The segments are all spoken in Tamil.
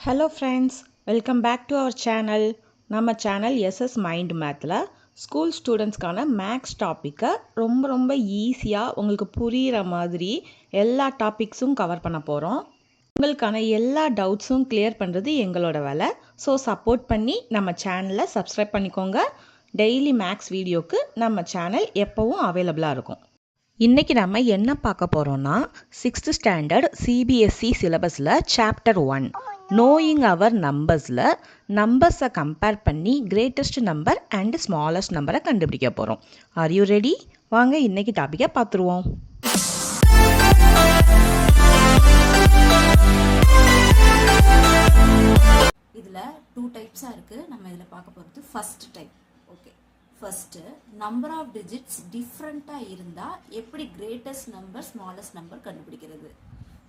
Hello friends, welcome back to our channel. நம்ம சேனல் எஸ்எஸ் மைண்ட் மேத்தில் ஸ்கூல் ஸ்டூடெண்ட்ஸ்க்கான மேக்ஸ் டாப்பிக்கை ரொம்ப ஈஸியாக உங்களுக்கு புரிகிற மாதிரி எல்லா டாபிக்ஸும் கவர் பண்ண போகிறோம். உங்களுக்கான எல்லா டவுட்ஸும் கிளியர் பண்ணுறது எங்களோட வேலை. ஸோ சப்போர்ட் பண்ணி நம்ம சேனலை சப்ஸ்கிரைப் பண்ணிக்கோங்க. டெய்லி மேக்ஸ் வீடியோக்கு நம்ம சேனல் எப்போவும் அவைலபிளாக இருக்கும். இன்றைக்கி நம்ம என்ன பார்க்க போகிறோன்னா 6th ஸ்டாண்டர்ட் சிபிஎஸ்சி சிலபஸில் சாப்டர் 1 நோயிங் அவர் நம்பர்ஸில் நம்பர்ஸை கம்பேர் பண்ணி கிரேட்டஸ்ட் நம்பர் அண்ட் ஸ்மாலஸ்ட் நம்பரை கண்டுபிடிக்க போகிறோம். Are you ready? வாங்க இன்றைக்கி டாப்பிக்கை பார்த்துருவோம். இதில் 2 டைப்ஸாக இருக்குது. நம்ம இதில் பார்க்க போகிறது first type. Okay, first number of digits டிஃப்ரெண்ட்டாக இருந்தால் எப்படி கிரேட்டஸ்ட் நம்பர் ஸ்மாலஸ்ட் நம்பர் கண்டுபிடிக்கிறது?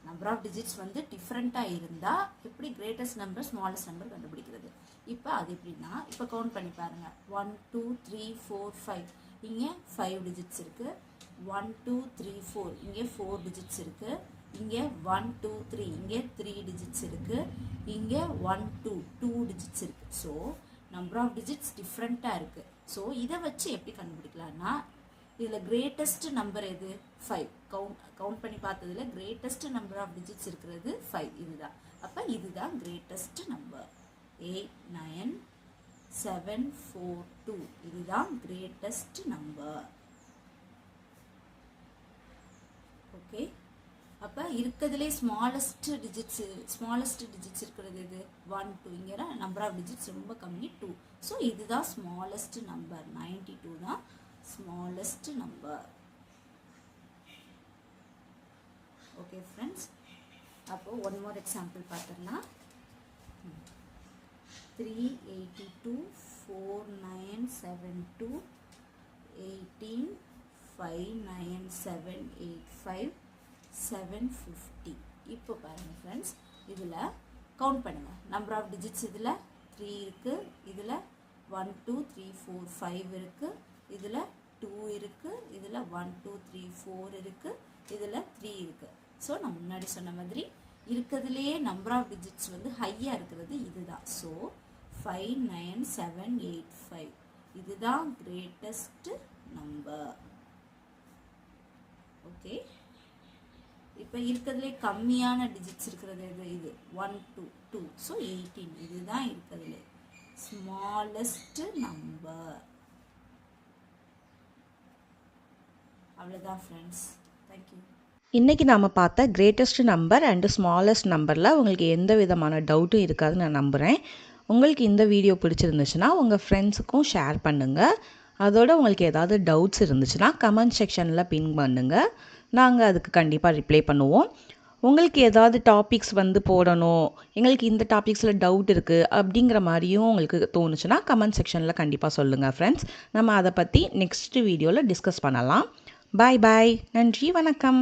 நம்பர் ஆஃப் டிஜிட்ஸ் வந்து டிஃப்ரெண்ட்டாக இருந்தால் எப்படி கிரேட்டஸ்ட் நம்பர் ஸ்மாலஸ்ட் நம்பர் கண்டுபிடிக்கிறது? இப்போ அது எப்படின்னா, இப்போ கவுண்ட் பண்ணி பாருங்கள். 1 2 3 4 5 இங்கே 5 டிஜிட்ஸ் இருக்குது. 1 2 3 4 இங்கே 4 டிஜிட்ஸ் இருக்குது. இங்கே 1 2 3 இங்கே 3 டிஜிட்ஸ் இருக்குது. இங்கே 1 2 2 டிஜிட்ஸ் இருக்குது. ஸோ நம்பர் ஆஃப் டிஜிட்ஸ் டிஃப்ரெண்ட்டாக இருக்குது. ஸோ இதை வச்சு எப்படி கண்டுபிடிக்கலான்னா, இதில் கிரேட்டஸ்ட் நம்பர் எது? 5. கவுண்ட் பண்ணி பார்த்ததில் கிரேட்டஸ்ட் நம்பர் ஆஃப் டிஜிட்ஸ் இருக்கிறது 5. இதுதான். அப்போ இதுதான் கிரேட்டஸ்ட் நம்பர். 8 9 7 4 2 இதுதான் கிரேட்டஸ்ட் நம்பர். ஓகே, அப்போ இருக்கிறதுலே ஸ்மாலஸ்ட் டிஜிட்ஸ் இருக்கிறது இது 1 2. இங்கே நம்பர் ஆஃப் டிஜிட்ஸ் ரொம்ப கம்மி 2. ஸோ இதுதான் ஸ்மாலஸ்ட் நம்பர். 92 தான் ஸ்மாலஸ்ட் நம்பர். ஓகே ஃப்ரெண்ட்ஸ், அப்போது ஒன் மோர் எக்ஸாம்பிள் பார்த்துடலாம். 382 4972 18 59785 750. இப்போ பாருங்கள் ஃப்ரெண்ட்ஸ், இதில் கவுண்ட் பண்ணுங்கள். நம்பர் ஆஃப் டிஜிட்ஸ் இதில் 3 இருக்குது. இதில் 1 2 3 4 5 இருக்குது. இதில் 2 இருக்குது. இதில் 1 2 3 4 இருக்குது. இதில் 3 இருக்குது. ஸோ நான் முன்னாடி சொன்ன மாதிரி இருக்கிறதுலையே நம்பர் ஆஃப் டிஜிட்ஸ் வந்து ஹையாக இருக்கிறது இதுதான். ஸோ 59785 இதுதான் கிரேட்டஸ்ட் நம்பர். ஓகே, இப்போ இருக்கிறதுலே கம்மியான டிஜிட்ஸ் இருக்கிறது எது? இது 1 2 2. ஸோ 18 இதுதான் இருக்கிறதுலே ஸ்மாலஸ்ட் நம்பர். அவ்வளோதான் ஃப்ரெண்ட்ஸ். தேங்க்யூ. இன்றைக்கி நாம் பார்த்த கிரேட்டஸ்ட் நம்பர் அண்டு ஸ்மாலஸ்ட் நம்பரில் உங்களுக்கு எந்த விதமான டவுட்டும் இருக்காதுன்னு நான் நம்புகிறேன். உங்களுக்கு இந்த வீடியோ பிடிச்சிருந்துச்சுன்னா உங்கள் ஃப்ரெண்ட்ஸுக்கும் ஷேர் பண்ணுங்கள். அதோட உங்களுக்கு ஏதாவது டவுட்ஸ் இருந்துச்சுன்னா கமெண்ட் செக்ஷனில் பின் பண்ணுங்கள். நாங்கள் அதுக்கு கண்டிப்பாக ரிப்ளை பண்ணுவோம். உங்களுக்கு ஏதாவது டாபிக்ஸ் வந்து போடணும், எங்களுக்கு இந்த டாபிக்ஸில் டவுட் இருக்குது அப்படிங்கிற மாதிரியும் உங்களுக்கு தோணுச்சுன்னா கமெண்ட் செக்ஷனில் கண்டிப்பாக சொல்லுங்கள் ஃப்ரெண்ட்ஸ். நம்ம அதை பற்றி நெக்ஸ்ட் வீடியோவில் டிஸ்கஸ் பண்ணலாம். பாய் பாய். நன்றி, வணக்கம்.